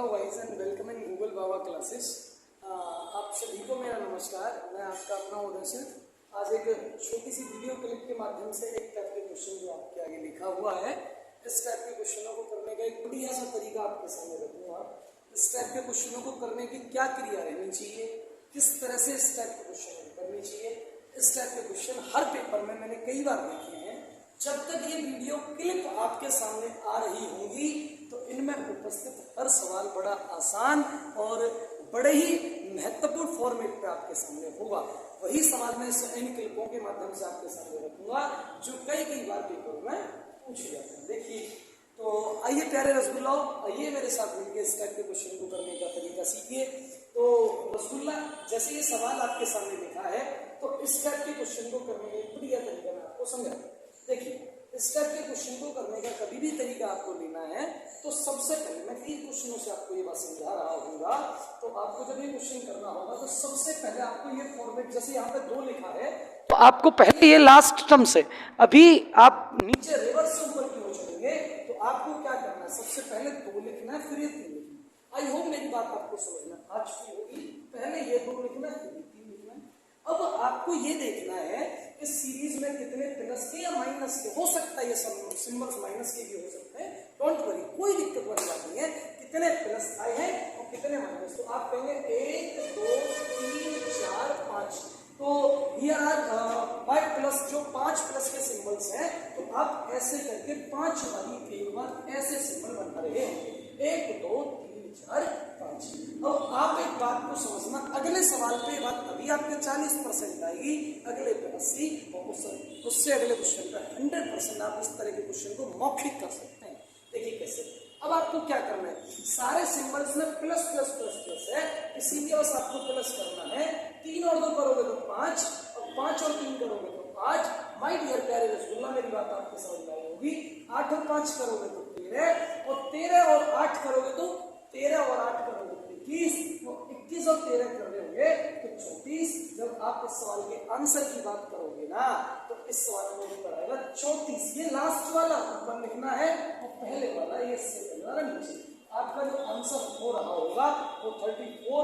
Hello guys and welcome in Google Baba classes. आप सभी को मेरा नमस्कार। मैं आपका अपना उदय सिंह। आज एक छोटी सी वीडियो क्लिप के माध्यम से एक टाइप के क्वेश्चन जो आपके आगे लिखा हुआ है, इस टाइप के क्वेश्चनों को करने का एक बढ़िया सा तरीका आपके सामने रखूँगा। इस टाइप के क्वेश्चनों को करने की क्या क्रिया रहनी चाहिए, किस तरह से इस टाइप के क्वेश्चन करनी चाहिए, इस टाइप के क्वेश्चन हर पेपर में मैंने कई बार देखे हैं। जब तक ये वीडियो क्लिप आपके सामने आ रही होगी तो इनमें उपस्थित हर सवाल बड़ा आसान और बड़े ही महत्वपूर्ण फॉर्मेट पे आपके सामने होगा। वही सवाल मैं इन क्लिपों के माध्यम से आपके सामने रखूंगा जो कई बार पेपर में पूछे जाते हैं। देखिए, तो आइए प्यारे रसगुल्लाओ, आइए मेरे साथ मिलकर इस टाइप के क्वेश्चन को करने का तरीका सीखिए। तो रसगुल्ला, जैसे ये सवाल आपके सामने लिखा है तो इस टाइप के क्वेश्चन को करने का बढ़िया तरीका मैं आपको समझाऊंगा। देखिए, इस टाइप के क्वेश्चन को करने का कभी भी तरीका आपको लेना है तो सबसे पहले मैं 3 क्वेश्चनों से आपको ये बात समझा रहा हूँगा। तो आपको जब ये क्वेश्चन करना होगा तो सबसे पहले आपको ये फॉर्मेट, जैसे यहाँ पे 2 लिखा है तो आपको पहले ये लास्ट टर्म से, अभी आप नीचे रिवर्स से ऊपर की ओर चलेंगे तो आपको क्या करना है, सबसे पहले 2 लिखना है, फिर ये 3 लिखना। आई होप मेरी बात आपको समझ में आ चुकी होगी। पहले ये 2 लिखना है, फिर 3 लिखना है। अब आपको ये देखना है इस सीरीज में कितने प्लस के या माइनस के हो सकता है, ये सिंबल्स माइनस के भी हो सकते हैं। डोंट वरी, कोई दिक्कत वाली बात नहीं है। कितने प्लस आए हैं और कितने माइनस, तो आप कहेंगे 1 2 3 4 5। तो हियर आर 5 प्लस, जो 5 प्लस के सिंबल्स हैं तो आप ऐसे करके 5 वाली एक बार ऐसे सिंबल बना रहे हैं, 1 2 3 4 5। अब आप एक बात को समझना, अगले सवाल पे बात अभी आपके 40% आएगी, अगले पे 80 और उससे अगले क्वेश्चन पे 100% आप इस तरह के क्वेश्चन को मौखिक कर सकते हैं। देखिए कैसे। अब आपको क्या करना है, सारे सिंबल्स में प्लस प्लस प्लस प्लस है, इसीलिए बस आपको प्लस करना है। 3 और 2 करोगे तो 5, और 5 और 3 करोगे तो 5। माय डियर प्यारे रसगुल्ला, मेरी बात आपको समझ में आई होगी। 8 और 5 करोगे तो 13, और 13 और 8 करोगे तो 13 और 8 करोगे तो 21, और 21 और 13 कर रहे होंगे तो 34। जब आप इस सवाल के आंसर की बात करोगे ना तो इस सवाल में ऊपर आएगा 34। ये लास्ट वाला ऊपर लिखना है और पहले वाला ये सेकंड वाला नीचे। आपका जो आंसर हो रहा होगा वो 34/21 हो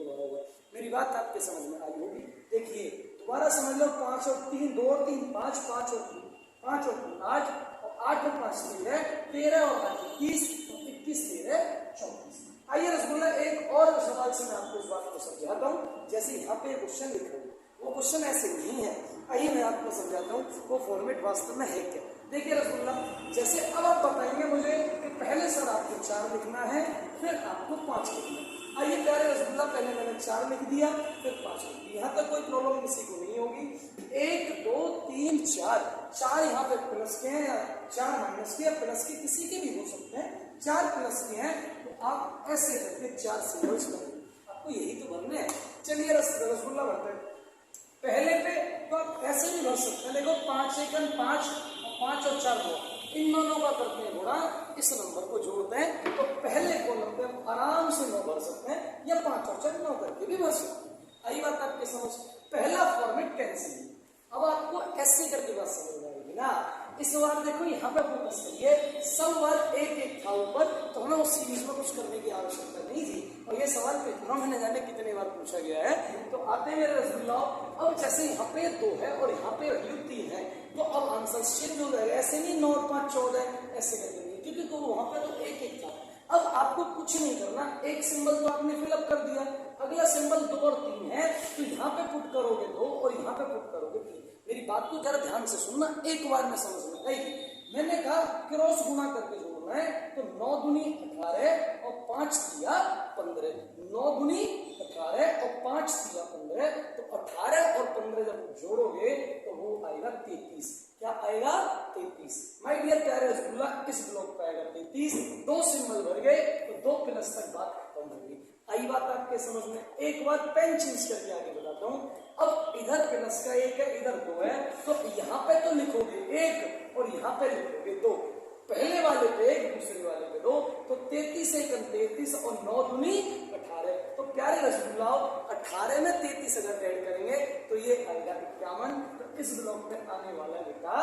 रहा होगा। मेरी बात आपके समझ में आई होगी। देखिए दोबारा समझ लो, 5 और 3 2 और 3 5, 5 और 3 5 और 3 8, और 8 और 5 13, 13 और 8 21, 21 13 34। आइए रसगुल्ला, एक और सवाल से मैं आपको इस बात को समझाता हूँ। जैसे यहाँ पे क्वेश्चन लिखा है वो क्वेश्चन ऐसे नहीं है, आइए मैं आपको समझाता हूँ वो फॉर्मेट वास्तव में है क्या। देखिए रसगुल्ला, जैसे अब आप बताएंगे मुझे कि पहले सर आपको 4 लिखना है, फिर आपको 5 लिखना है। आइए प्यारे रसगुल्ला, पहले मैंने 4 लिख दिया, फिर 5 लिख दिया। यहाँ तक कोई प्रॉब्लम किसी को नहीं होगी। 1 2 3 4 यहाँ पे प्लस के हैं या 4 माइनस के या प्लस के, किसी के भी हो सकते हैं। 4 प्लस के हैं तो आप ऐसे करके 4 सिंबल्स करेंगे, आपको यही तो भरने हैं। चलिए रसगुल्ला भरते हैं। पहले पे तो आप ऐसे भी भर सकते हैं, देखो 5 एकम 5 और 5 और 4 2, इन दोनों का करते हैं गुणा, इस नंबर को जोड़ते हैं तो पहले कॉलम पे हम आराम से 9 भर सकते हैं, या 5 और 4 9 करके भी भर सकते हैं। आई बात आपके समझ। पहला फॉर्मेट कैंसिल। अब आपको ऐसे करके बात समझ में आएगी ना। इस बार देखो यहाँ पे फोकस करिए, सब बार एक था ऊपर, तो हमें उस सीरीज में कुछ करने की आवश्यकता नहीं थी। और ये सवाल पेपरों में न जाने कितने बार पूछा गया है। तो आते मेरे रसगुल्ला, अब जैसे यहाँ पे 2 है और यहाँ पे 3 है, तो अब आंसर चेंज हो जाएगा। ऐसे नहीं 9 और 5 14 ऐसे करके नहीं, क्योंकि तो वहां पे तो एक था। अब आपको कुछ नहीं करना, एक सिंबल तो आपने फिलअप कर दिया, अगला सिंबल 2 और 3 है तो यहाँ पे पुट करोगे 2 और यहाँ पे पुट करोगे 3। मेरी बात को जरा ध्यान से सुनना, एक बार में समझ में आई। मैंने कहा क्रॉस गुणा करके जोड़ना है, तो 9 दूनी 18 और 5 तिया 15। 9 दूनी 18 और 5 तिया 15, तो 18 और 15 जब जोड़ोगे तो वो आएगा 33। क्या आएगा? 33। माय डियर प्यारे रसगुल्ला, इस ब्लॉक पे आएगा 33। 2 सिंबल भर गए तो 2 प्लस तक बात खत्म होगी। आई बात आपके समझ में। एक बार पेन चेंज करके आगे बताता हूँ। अब इधर प्लस का 1 है, इधर 2 है, तो यहाँ पे तो लिखोगे 1 और यहाँ पे लिखोगे 2। पहले वाले पे 1, दूसरे वाले पे 2, तो 33 एकम 33 और 9 दूनी 18। तो प्यारे रसगुल्लाओ, 18 में 33 अगर ऐड करेंगे तो ये आएगा 51। तो इस ब्लॉक में आने वाला बेटा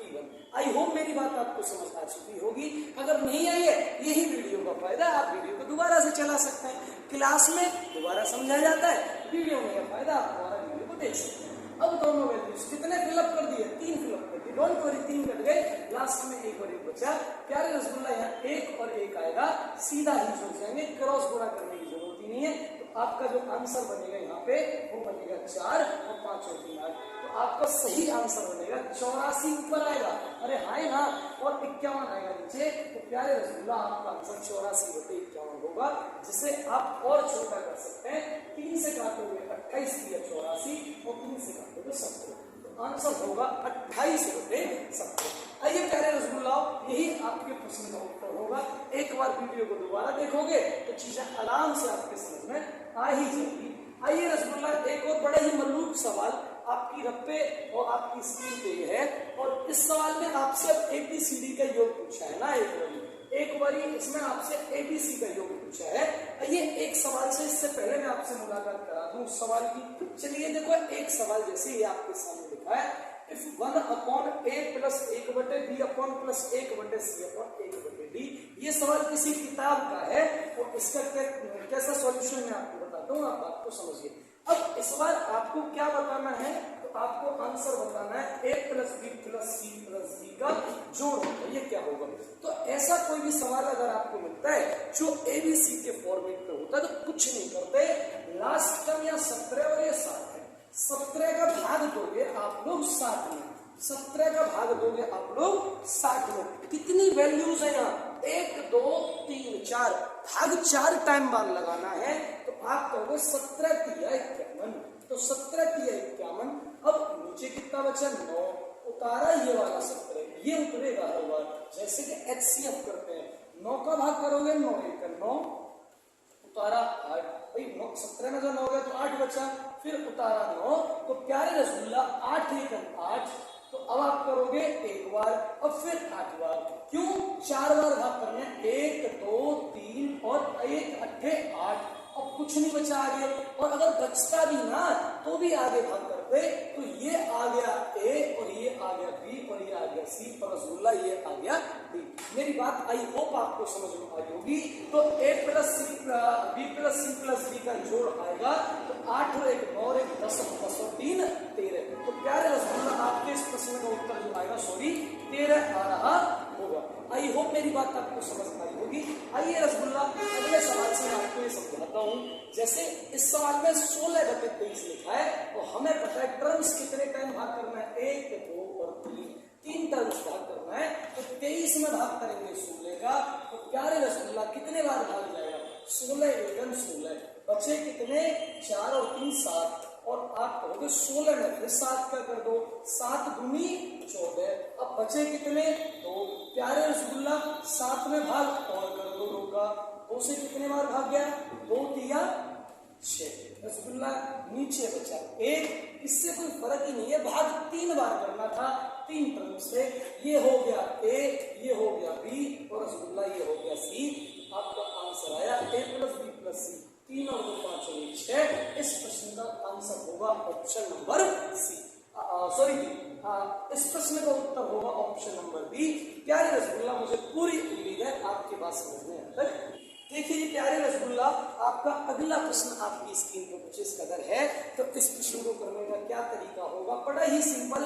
51। आई होप मेरी बात आपको समझ आ चुकी होगी। अगर नहीं आई है, यही वीडियो का फायदा, आप वीडियो चला सकते हैं। क्लास में दोबारा समझाया जाता है, वीडियो में यह फायदा, आप दोबारा वीडियो को देख सकते हैं। अब दोनों वैल्यूज कितने फिलअप कर दिए, 3 फिलअप कर दिए, डोंट वरी 3 कट गए, लास्ट में 1 और 1 बचा। प्यारे रसगुल्ला यहाँ 1 और 1 आएगा, सीधा ही जुड़ जाएंगे, क्रॉस गुणा करने की जरूरत ही नहीं है। तो आपका जो आंसर बनेगा यहाँ पे वो बनेगा 4 और 5 और 3 8, तो आपका सही आंसर बनेगा 84 ऊपर आएगा, अरे हाय ना, और 51 आएगा नीचे। तो प्यारे रसगुल्ला आपका आंसर 84/51 होगा, जिसे आप और छोटा कर सकते हैं। 3 से काटोगे 28 दिया 84 और 3 से काटोगे 70, तो आंसर होगा 28/70। आइए प्यारे रसगुल्ला, यही आपके प्रश्न का उत्तर होगा। एक बार वीडियो को दोबारा देखोगे तो चीजें आराम से आपके समझ में आ ही जाएगी। आइए रसगुल्ला, एक और बड़ा ही मल्लूक सवाल आपकी रप्पे और आपकी स्क्रीन पे है, और इस सवाल में आपसे अब ABCD का योग पूछा है ना, एक बारी इसमें आपसे ABC का योग पूछा है। ये एक सवाल से, इससे पहले मैं आपसे मुलाकात करा दूं उस सवाल की। चलिए देखो, एक सवाल जैसे ये आपके सामने लिखा है, इफ 1/a प्लस 1/b/1+1/c/1/d। ये सवाल किसी किताब का है और इसका कैसा सॉल्यूशन मैं आपको बताता हूँ, आप बात को समझिए। अब इस बार आपको क्या बताना है, तो आपको आंसर बताना है a + b + c + d का जोड़ होगा, ये क्या होगा। तो ऐसा कोई भी सवाल अगर आपको मिलता है जो ABC के फॉर्मेट पे होता है, तो कुछ नहीं करते, लास्ट टर्म या 17 और ये 7 है, 17 का भाग दोगे आप लोग 7 में, 17 का भाग दोगे आप लोग 60 में। कितनी वैल्यूज है यहाँ, 1 2 3 4, भाग 4 टाइम बाद लगाना है, तो आप कहोगे 17 तिया 51, तो 17 तिया 51। अब नीचे कितना बचा, 9, उतारा ये वाला 17, ये उतरेगा हर बार, जैसे कि HCF करते हैं, 9 का भाग करोगे 9 1 9, उतारा 8, भाई 17 में जो 9 गया तो 8 बचा, फिर उतारा 9, तो प्यारे रसगुल्ला 8 1 8, तो अब आप करोगे एक बार, अब फिर 8 बार, क्यों 4 बार भाग करने, 1 2 3 और 1 8 8, अब कुछ नहीं बचा आगे, और अगर बचता भी ना तो भी आगे भाग करते, तो ये आ गया A और ये आ गया B और ये आ गया C, और रसगुल्ला ये आ गया D। मेरी बात आई होप आपको समझ में आई होगी। तो A + C B + C + D का जोड़ आएगा, तो 8 और 1 9 और 1 10 10 और 3 13। तो प्यारे रसगुल्ला आपके इस प्रश्न का उत्तर जो आएगा 13 आ रहा होगा। आई होप मेरी बात आपको समझ आई होगी। आइए रसगुल्ला, अगले सवाल से मैं आपको ये समझाता हूँ। जैसे इस सवाल में 16/23 लिखा है, और हमें पता है टर्म्स कितने टाइम भाग करना है, 1 2 और 3 टर्म्स भाग करना है, तो 23 में भाग करेंगे 16 का, तो प्यारे रसगुल्ला कितने बार भाग जाएगा, 16 1 16, बचे कितने 4 और 3 7, और आप कहोगे 16 में फिर 7 का कर दो, 7 दूनी 14, अब बचे कितने 2, प्यारे रसगुल्ला 7 में भाग और कर दो 2 का, 2 से कितने बार भाग गया, 2 तिया 6, रसगुल्ला नीचे बचा 1, इससे कोई फर्क ही नहीं है, भाग 3 बार करना था 3 टर्म से, ये हो गया A, ये हो गया B और रसगुल्ला ये हो गया C। आपका आंसर आया A + B + C, 3 और 2 5 और 1 6। इस प्रश्न का आंसर होगा ऑप्शन नंबर C, सॉरी इस प्रश्न का उत्तर होगा ऑप्शन नंबर B। प्यारे रसगुल्ला, मुझे पूरी उम्मीद है आपकी बात समझ में अब तक। देखिए प्यारे रसगुल्ला, आपका अगला प्रश्न आपकी स्क्रीन पर कुछ इस कदर है, तो इस प्रश्न को करने का क्या तरीका होगा, बड़ा ही सिंपल,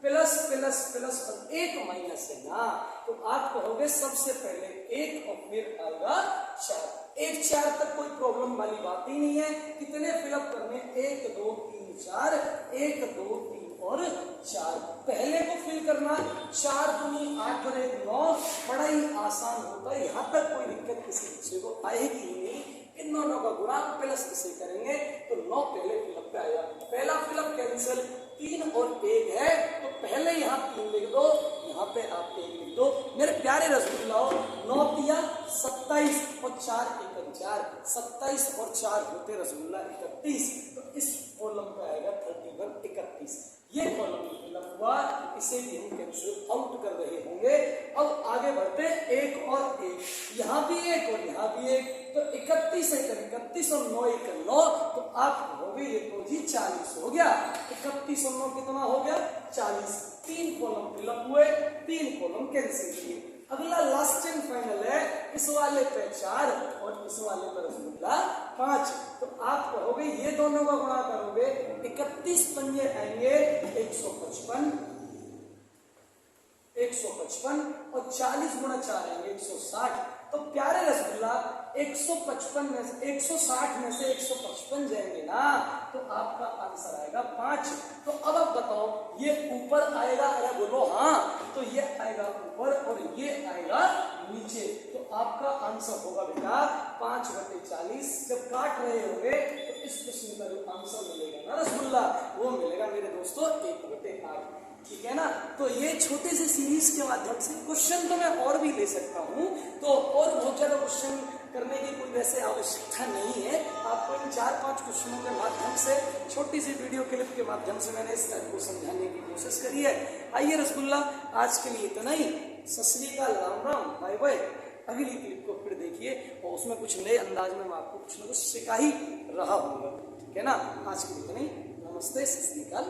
प्लस प्लस प्लस और एक माइनस है ना, तो आप कहोगे सबसे पहले 1 और फिर आएगा 4, 1 4 तक कोई प्रॉब्लम वाली बात ही नहीं है। कितने फिलअप करने, 1 2 3 4, 1 2 3 और 4, पहले को फिल करना, 4 दूनी 8 और 1 9, बड़ा ही आसान होता है, यहाँ तक कोई दिक्कत किसी बच्चे को आएगी ही नहीं। इन दोनों का गुणा प्लस किसे करेंगे, तो 9 पहले फिलअप पे आएगा, पहला फिलअप कैंसिल, 3 और 1 है, तो पहले यहाँ 3 लिख दो, यहाँ पे आप 1 लिख दो। मेरे प्यारे रसगुल्लाओ, 9 तिया 27 और 4 1 4, 27 और 4 होते रसगुल्ला 31, तो इस कॉलम पे आएगा 31 31, ये कॉलम फिलअप हुआ, इसे भी हम कैंसिल आउट कर रहे होंगे। अब आगे बढ़ते, 1 और 1, यहाँ भी 1 और यहाँ भी 1, तो 31 1 31 और 9 1 9, तो आप हो गए ये तो जी 40 हो गया, 31 और 9 कितना हो गया 40, 3 कॉलम फिलअप हुए, 3 कॉलम कैंसिल किए। अगला लास्ट एंड फाइनल है, इस वाले पे 4 और इस वाले पर रसगुल्ला 5। तो आप कहोगे ये दोनों का गुणा करोगे 31 पंजे आएंगे 155 और 40 गुणा 4 आएंगे 160। तो प्यारे रसगुल्ला 155 में से 160 में से 155 जाएंगे ना, तो आपका आंसर आएगा 5। तो अब आप बताओ ये ऊपर आएगा, अरे बोलो हाँ, तो ये आएगा ऊपर और ये आएगा नीचे। तो आपका आंसर होगा बेटा 5/40। जब काट रहे होंगे तो इस प्रश्न का जो आंसर मिलेगा ना रसगुल्ला, वो मिलेगा मेरे दोस्तों 1/8। ठीक है ना। तो ये छोटे से सीरीज के माध्यम से क्वेश्चन तो मैं और भी ले सकता हूँ, तो और बहुत ज्यादा क्वेश्चन करने की कोई वैसे आवश्यकता नहीं है। आपको इन 4-5 क्वेश्चनों के माध्यम से, छोटी सी वीडियो क्लिप के माध्यम से मैंने इस टाइप को समझाने की कोशिश करी है। आइए रसगुल्ला, आज के लिए इतना ही। सत श्री अकाल, राम राम, बाय बाय। अगली क्लिप को फिर देखिए और उसमें कुछ नए अंदाज में मैं आपको कुछ ना कुछ सिखा ही रहा हूँगा। ठीक है ना। आज के लिए इतना ही। नमस्ते, सत श्री अकाल।